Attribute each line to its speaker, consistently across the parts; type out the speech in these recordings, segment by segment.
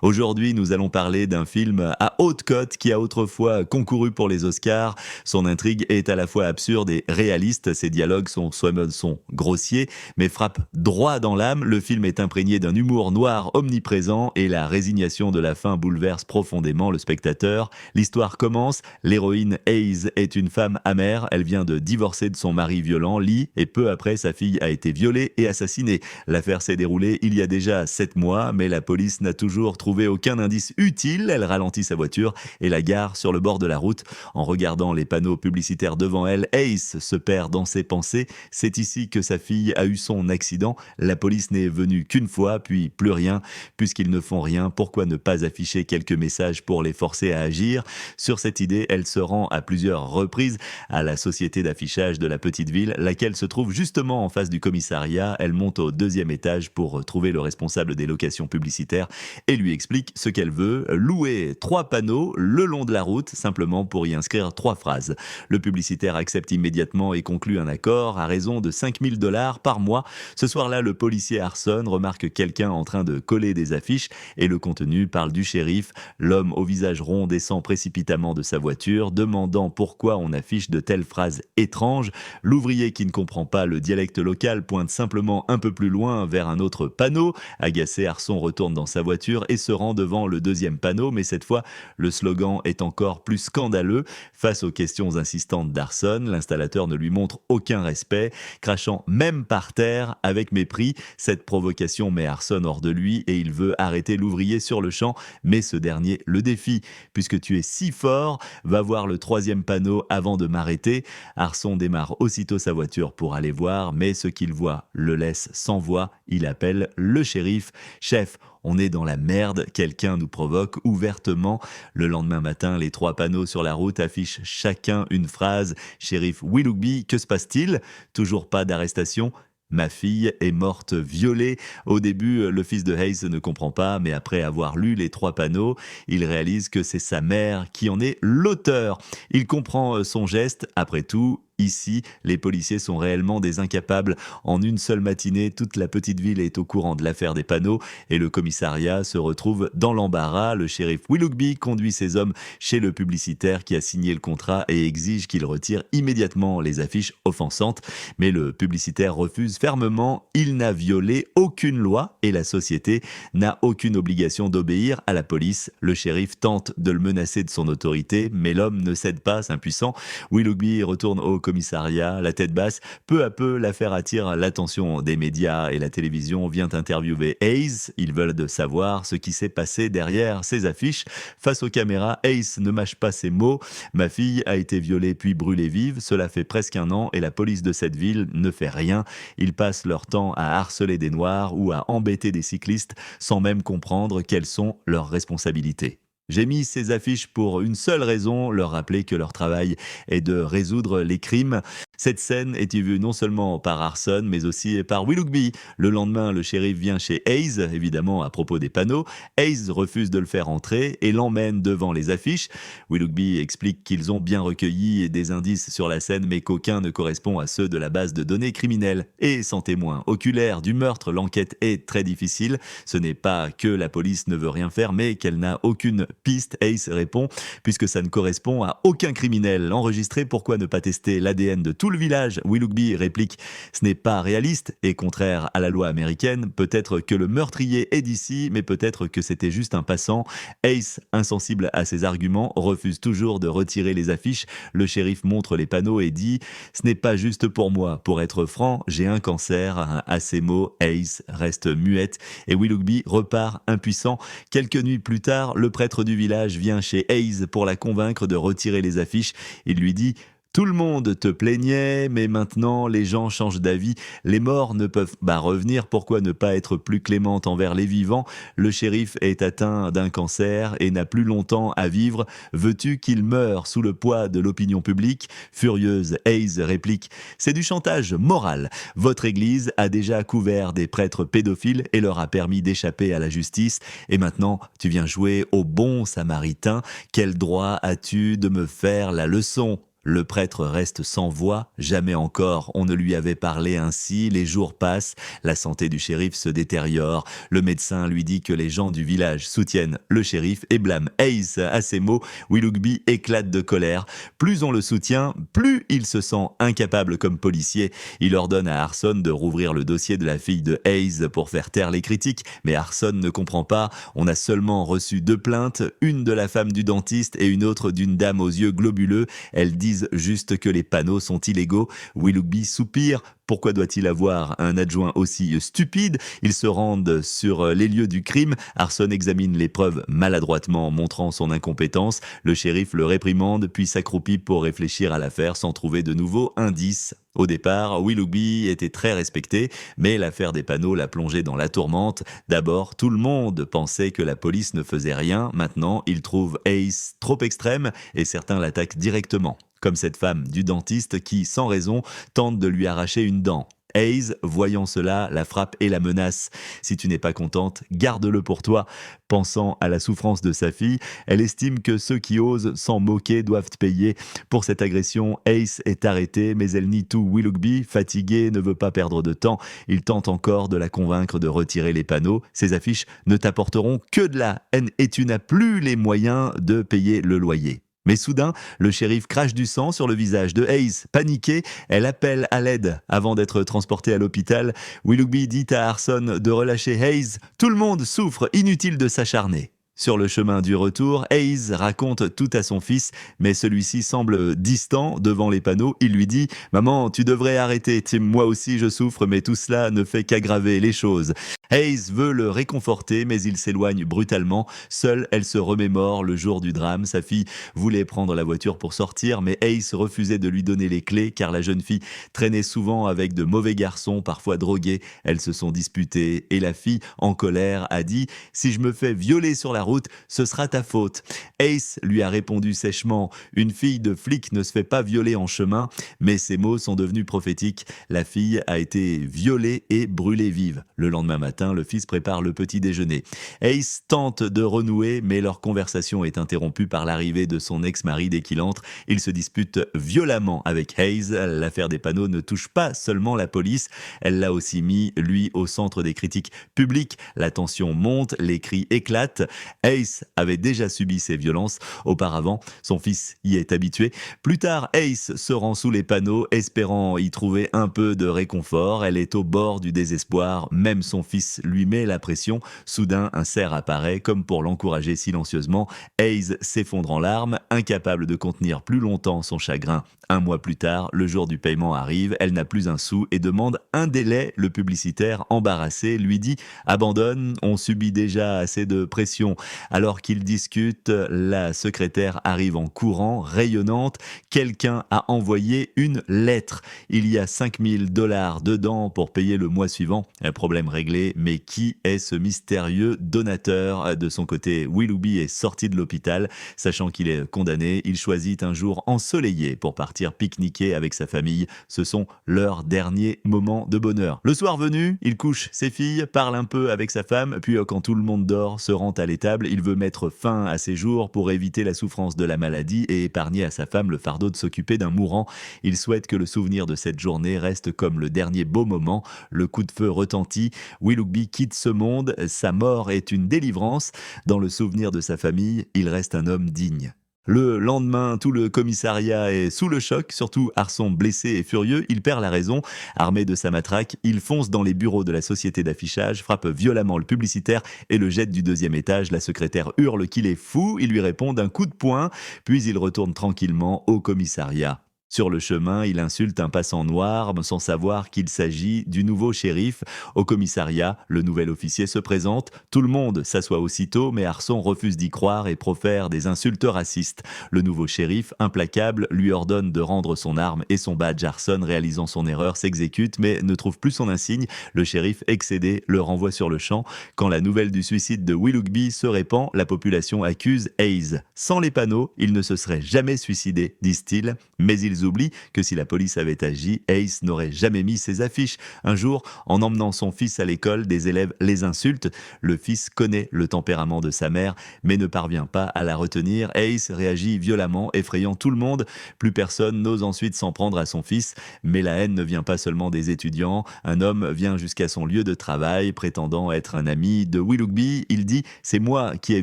Speaker 1: Aujourd'hui, nous allons parler d'un film à haute cote qui a autrefois concouru pour les Oscars. Son intrigue est à la fois absurde et réaliste. Ses dialogues sont grossiers, mais frappent droit dans l'âme. Le film est imprégné d'un humour noir omniprésent et la résignation de la fin bouleverse profondément le spectateur. L'histoire commence. L'héroïne Hayes est une femme amère. Elle vient de divorcer de son mari violent, Lee, et peu après, sa fille a été violée et assassinée. L'affaire s'est déroulée il y a déjà 7 mois, mais la police n'a toujours trouvé aucun indice utile. Elle ralentit sa voiture et la gare sur le bord de la route. En regardant les panneaux publicitaires devant elle, Ace se perd dans ses pensées. C'est ici que sa fille a eu son accident. La police n'est venue qu'une fois, puis plus rien. Puisqu'ils ne font rien, pourquoi ne pas afficher quelques messages pour les forcer à agir? Sur cette idée, elle se rend à plusieurs reprises à la société d'affichage de la petite ville, laquelle se trouve justement en face du commissariat. Elle monte au 2e étage pour trouver le responsable des locations publicitaires et lui explique ce qu'elle veut: louer 3 panneaux le long de la route, simplement pour y inscrire 3 phrases. Le publicitaire accepte immédiatement et conclut un accord à raison de 5 000 $ par mois. Ce soir-là, le policier Arson remarque quelqu'un en train de coller des affiches et le contenu parle du shérif. L'homme au visage rond descend précipitamment de sa voiture, demandant pourquoi on affiche de telles phrases étranges. L'ouvrier, qui ne comprend pas le dialecte local, pointe simplement un peu plus loin vers un autre panneau. Agacé, Arson retourne dans sa voiture et se rend devant le 2e panneau, mais cette fois, le slogan est encore plus scandaleux. Face aux questions insistantes d'Arson, l'installateur ne lui montre aucun respect, crachant même par terre avec mépris. Cette provocation met Arson hors de lui et il veut arrêter l'ouvrier sur le champ, mais ce dernier le défie. Puisque tu es si fort, va voir le 3e panneau avant de m'arrêter. Arson démarre aussitôt sa voiture pour aller voir, mais ce qu'il voit le laisse sans voix. Il appelle le shérif. Chef, on est dans la merde, quelqu'un nous provoque ouvertement. Le lendemain matin, les 3 panneaux sur la route affichent chacun une phrase. Shérif Willoughby, que se passe-t-il? Toujours pas d'arrestation. Ma fille est morte violée. Au début, le fils de Hayes ne comprend pas, mais après avoir lu les 3 panneaux, il réalise que c'est sa mère qui en est l'auteur. Il comprend son geste. Après tout, ici, les policiers sont réellement des incapables. En une seule matinée, toute la petite ville est au courant de l'affaire des panneaux et le commissariat se retrouve dans l'embarras. Le shérif Willoughby conduit ses hommes chez le publicitaire qui a signé le contrat et exige qu'il retire immédiatement les affiches offensantes. Mais le publicitaire refuse fermement. Il n'a violé aucune loi et la société n'a aucune obligation d'obéir à la police. Le shérif tente de le menacer de son autorité, mais l'homme ne cède pas, impuissant. Willoughby retourne au commissariat, la tête basse. Peu à peu, l'affaire attire l'attention des médias et la télévision vient interviewer Hayes. Ils veulent de savoir ce qui s'est passé derrière ces affiches. Face aux caméras, Hayes ne mâche pas ses mots. Ma fille a été violée puis brûlée vive. Cela fait presque 1 an et la police de cette ville ne fait rien. Ils passent leur temps à harceler des Noirs ou à embêter des cyclistes sans même comprendre quelles sont leurs responsabilités. J'ai mis ces affiches pour une seule raison, leur rappeler que leur travail est de résoudre les crimes. Cette scène est vue non seulement par Arson, mais aussi par Willoughby. Le lendemain, le shérif vient chez Hayes, évidemment à propos des panneaux. Hayes refuse de le faire entrer et l'emmène devant les affiches. Willoughby explique qu'ils ont bien recueilli des indices sur la scène, mais qu'aucun ne correspond à ceux de la base de données criminelle. Et sans témoin oculaire du meurtre, l'enquête est très difficile. Ce n'est pas que la police ne veut rien faire, mais qu'elle n'a aucune piste. Hayes répond: puisque ça ne correspond à aucun criminel enregistré, pourquoi ne pas tester l'ADN de tout le village? Willoughby réplique: ce n'est pas réaliste et contraire à la loi américaine. Peut-être que le meurtrier est d'ici, mais peut-être que c'était juste un passant. Hayes, insensible à ses arguments, refuse toujours de retirer les affiches. Le shérif montre les panneaux et dit: ce n'est pas juste pour moi. Pour être franc, j'ai un cancer. À ces mots, Hayes reste muette et Willoughby repart impuissant. Quelques nuits plus tard, le prêtre du village vient chez Hayes pour la convaincre de retirer les affiches. Il lui dit: tout le monde te plaignait, mais maintenant les gens changent d'avis. Les morts ne peuvent pas revenir, pourquoi ne pas être plus clémente envers les vivants? Le shérif est atteint d'un cancer et n'a plus longtemps à vivre. Veux-tu qu'il meure sous le poids de l'opinion publique? Furieuse, Hayes réplique: c'est du chantage moral. Votre église a déjà couvert des prêtres pédophiles et leur a permis d'échapper à la justice. Et maintenant, tu viens jouer au bon samaritain. Quel droit as-tu de me faire la leçon? Le prêtre reste sans voix, jamais encore on ne lui avait parlé ainsi, les jours passent, la santé du shérif se détériore, le médecin lui dit que les gens du village soutiennent le shérif et blâment Hayes. À ces mots, Willoughby éclate de colère. Plus on le soutient, plus il se sent incapable comme policier. Il ordonne à Arson de rouvrir le dossier de la fille de Hayes pour faire taire les critiques, mais Arson ne comprend pas, on a seulement reçu 2 plaintes, une de la femme du dentiste et une autre d'une dame aux yeux globuleux, elles disent juste que les panneaux sont illégaux. Willoughby soupire. Pourquoi doit-il avoir un adjoint aussi stupide? Ils se rendent sur les lieux du crime. Arson examine les preuves maladroitement, montrant son incompétence. Le shérif le réprimande, puis s'accroupit pour réfléchir à l'affaire sans trouver de nouveaux indices. Au départ, Willoughby était très respecté, mais l'affaire des panneaux l'a plongé dans la tourmente. D'abord, tout le monde pensait que la police ne faisait rien. Maintenant, il trouve Hayes trop extrême et certains l'attaquent directement. Comme cette femme du dentiste qui, sans raison, tente de lui arracher une dent. Hayes, voyant cela, la frappe et la menace. Si tu n'es pas contente, garde-le pour toi. Pensant à la souffrance de sa fille, elle estime que ceux qui osent s'en moquer doivent payer. Pour cette agression, Hayes est arrêté, mais elle nie tout. Willoughby, fatigué, ne veut pas perdre de temps. Il tente encore de la convaincre de retirer les panneaux. Ces affiches ne t'apporteront que de la haine et tu n'as plus les moyens de payer le loyer. Mais soudain, le shérif crache du sang sur le visage de Hayes. Paniquée, elle appelle à l'aide avant d'être transportée à l'hôpital. Willoughby dit à Arson de relâcher Hayes. Tout le monde souffre, inutile de s'acharner. Sur le chemin du retour, Hayes raconte tout à son fils, mais celui-ci semble distant devant les panneaux. Il lui dit « Maman, tu devrais arrêter, moi aussi je souffre, mais tout cela ne fait qu'aggraver les choses. » Hayes veut le réconforter, mais il s'éloigne brutalement. Seule, elle se remémore le jour du drame. Sa fille voulait prendre la voiture pour sortir, mais Hayes refusait de lui donner les clés, car la jeune fille traînait souvent avec de mauvais garçons, parfois drogués. Elles se sont disputées, et la fille, en colère, a dit « Si je me fais violer sur la route, ce sera ta faute. » Hayes lui a répondu sèchement « Une fille de flic ne se fait pas violer en chemin. » Mais ces mots sont devenus prophétiques. La fille a été violée et brûlée vive. Le lendemain matin, le fils prépare le petit déjeuner. Hayes tente de renouer, mais leur conversation est interrompue par l'arrivée de son ex-mari dès qu'il entre. Il se dispute violemment avec Hayes. L'affaire des panneaux ne touche pas seulement la police, elle l'a aussi mis, lui, au centre des critiques publiques. La tension monte, les cris éclatent. Hayes avait déjà subi ces violences auparavant, son fils y est habitué. Plus tard, Hayes se rend sous les panneaux, espérant y trouver un peu de réconfort. Elle est au bord du désespoir, même son fils lui met la pression. Soudain, un cerf apparaît, comme pour l'encourager silencieusement. Hayes s'effondre en larmes, incapable de contenir plus longtemps son chagrin. 1 mois plus tard, le jour du paiement arrive, elle n'a plus un sou et demande un délai. Le publicitaire, embarrassé, lui dit « Abandonne, on subit déjà assez de pression ». Alors qu'ils discutent, la secrétaire arrive en courant, rayonnante. Quelqu'un a envoyé une lettre. Il y a $5 000 dedans pour payer le mois suivant. Un problème réglé, mais qui est ce mystérieux donateur? De son côté, Willoughby est sorti de l'hôpital. Sachant qu'il est condamné, il choisit un jour ensoleillé pour partir pique-niquer avec sa famille. Ce sont leurs derniers moments de bonheur. Le soir venu, il couche ses filles, parle un peu avec sa femme, puis quand tout le monde dort, se rend à l'étable. Il veut mettre fin à ses jours pour éviter la souffrance de la maladie et épargner à sa femme le fardeau de s'occuper d'un mourant. Il souhaite que le souvenir de cette journée reste comme le dernier beau moment. Le coup de feu retentit. Willoughby quitte ce monde. Sa mort est une délivrance. Dans le souvenir de sa famille, il reste un homme digne. Le lendemain, tout le commissariat est sous le choc, surtout Arson blessé et furieux, il perd la raison. Armé de sa matraque, il fonce dans les bureaux de la société d'affichage, frappe violemment le publicitaire et le jette du 2e étage. La secrétaire hurle qu'il est fou, il lui répond d'un coup de poing, puis il retourne tranquillement au commissariat. Sur le chemin, il insulte un passant noir sans savoir qu'il s'agit du nouveau shérif. Au commissariat, le nouvel officier se présente. Tout le monde s'assoit aussitôt, mais Arson refuse d'y croire et profère des insultes racistes. Le nouveau shérif, implacable, lui ordonne de rendre son arme et son badge. Arson, réalisant son erreur, s'exécute mais ne trouve plus son insigne. Le shérif, excédé, le renvoie sur le champ. Quand la nouvelle du suicide de Willoughby se répand, la population accuse Hayes. Sans les panneaux, il ne se serait jamais suicidé, disent-ils, mais ils ils oublient que si la police avait agi, Hayes n'aurait jamais mis ses affiches. Un jour, en emmenant son fils à l'école, des élèves les insultent. Le fils connaît le tempérament de sa mère, mais ne parvient pas à la retenir. Hayes réagit violemment, effrayant tout le monde. Plus personne n'ose ensuite s'en prendre à son fils. Mais la haine ne vient pas seulement des étudiants. Un homme vient jusqu'à son lieu de travail, prétendant être un ami de Willoughby. Il dit « C'est moi qui ai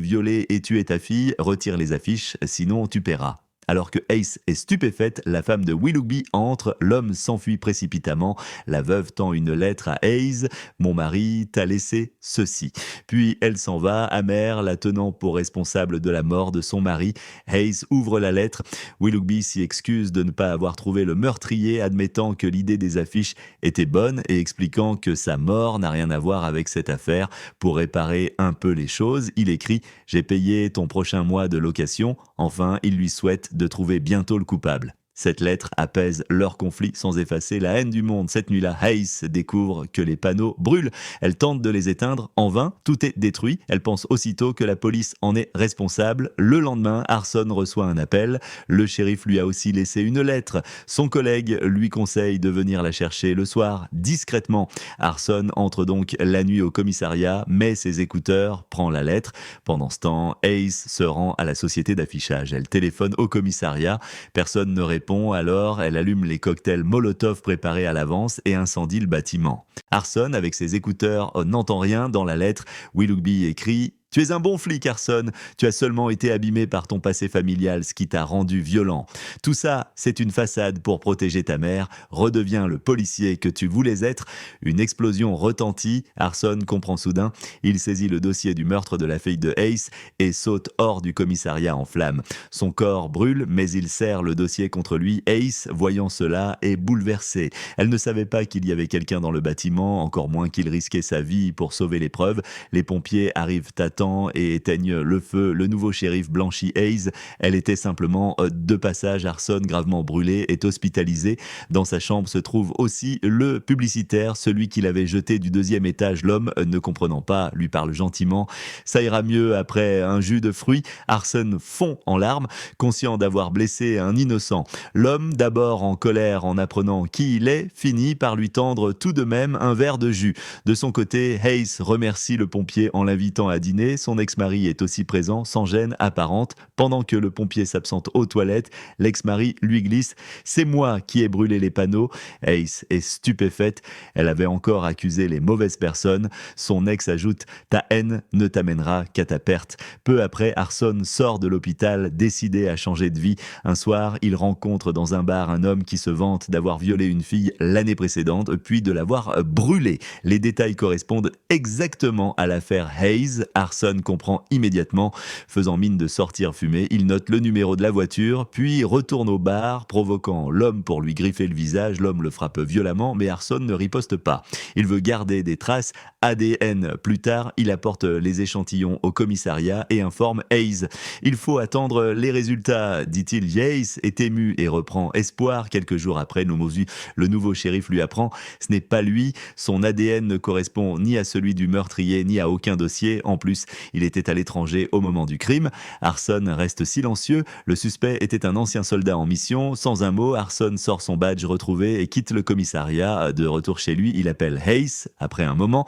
Speaker 1: violé et tué ta fille, retire les affiches, sinon tu paieras ». Alors que Hayes est stupéfaite, la femme de Willoughby entre, l'homme s'enfuit précipitamment, la veuve tend une lettre à Hayes, « Mon mari t'a laissé ceci ». Puis elle s'en va, amère, la tenant pour responsable de la mort de son mari. Hayes ouvre la lettre, Willoughby s'y excuse de ne pas avoir trouvé le meurtrier, admettant que l'idée des affiches était bonne et expliquant que sa mort n'a rien à voir avec cette affaire. Pour réparer un peu les choses, il écrit « J'ai payé ton prochain mois de location ». Enfin, il lui souhaite de trouver bientôt le coupable. Cette lettre apaise leur conflit sans effacer la haine du monde. Cette nuit-là, Hayes découvre que les panneaux brûlent. Elle tente de les éteindre, en vain, tout est détruit. Elle pense aussitôt que la police en est responsable. Le lendemain, Arson reçoit un appel. Le shérif lui a aussi laissé une lettre. Son collègue lui conseille de venir la chercher le soir, discrètement. Arson entre donc la nuit au commissariat, met ses écouteurs, prend la lettre. Pendant ce temps, Hayes se rend à la société d'affichage. Elle téléphone au commissariat. Personne ne répond. Alors, elle allume les cocktails Molotov préparés à l'avance et incendie le bâtiment. Arson, avec ses écouteurs, n'entend rien dans la lettre. Willoughby écrit « Tu es un bon flic, Arson. Tu as seulement été abîmé par ton passé familial, ce qui t'a rendu violent. Tout ça, c'est une façade pour protéger ta mère. Redeviens le policier que tu voulais être. » Une explosion retentit. Arson comprend soudain. Il saisit le dossier du meurtre de la fille de Hayes et saute hors du commissariat en flammes. Son corps brûle, mais il serre le dossier contre lui. Hayes, voyant cela, est bouleversée. Elle ne savait pas qu'il y avait quelqu'un dans le bâtiment, encore moins qu'il risquait sa vie pour sauver les preuves. Les pompiers arrivent à temps et éteignent le feu. Le nouveau shérif blanchit Hayes. Elle était simplement de passage. Arson, gravement brûlé, est hospitalisé. Dans sa chambre se trouve aussi le publicitaire, celui qui l'avait jeté du 2e étage. L'homme, ne comprenant pas, lui parle gentiment. Ça ira mieux après un jus de fruits. Arson fond en larmes, conscient d'avoir blessé un innocent. L'homme, d'abord en colère en apprenant qui il est, finit par lui tendre tout de même un verre de jus. De son côté, Hayes remercie le pompier en l'invitant à dîner. Son ex-mari est aussi présent, sans gêne apparente. Pendant que le pompier s'absente aux toilettes, l'ex-mari lui glisse « C'est moi qui ai brûlé les panneaux ». Hayes est stupéfaite. Elle avait encore accusé les mauvaises personnes. Son ex ajoute « Ta haine ne t'amènera qu'à ta perte ». Peu après, Arson sort de l'hôpital, décidé à changer de vie. Un soir, il rencontre dans un bar un homme qui se vante d'avoir violé une fille l'année précédente, puis de l'avoir brûlée. Les détails correspondent exactement à l'affaire Hayes. Arson comprend immédiatement. Faisant mine de sortir fumer, il note le numéro de la voiture, puis retourne au bar, provoquant l'homme pour lui griffer le visage. L'homme le frappe violemment, mais Arson ne riposte pas. Il veut garder des traces ADN. Plus tard, il apporte les échantillons au commissariat et informe Hayes. Il faut attendre les résultats, dit-il. Hayes est ému et reprend espoir. Quelques jours après, le nouveau shérif lui apprend « Ce n'est pas lui. Son ADN ne correspond ni à celui du meurtrier, ni à aucun dossier. En plus, il était à l'étranger au moment du crime. » Arson reste silencieux. Le suspect était un ancien soldat en mission. Sans un mot, Arson sort son badge retrouvé et quitte le commissariat. De retour chez lui, il appelle Hayes après un moment.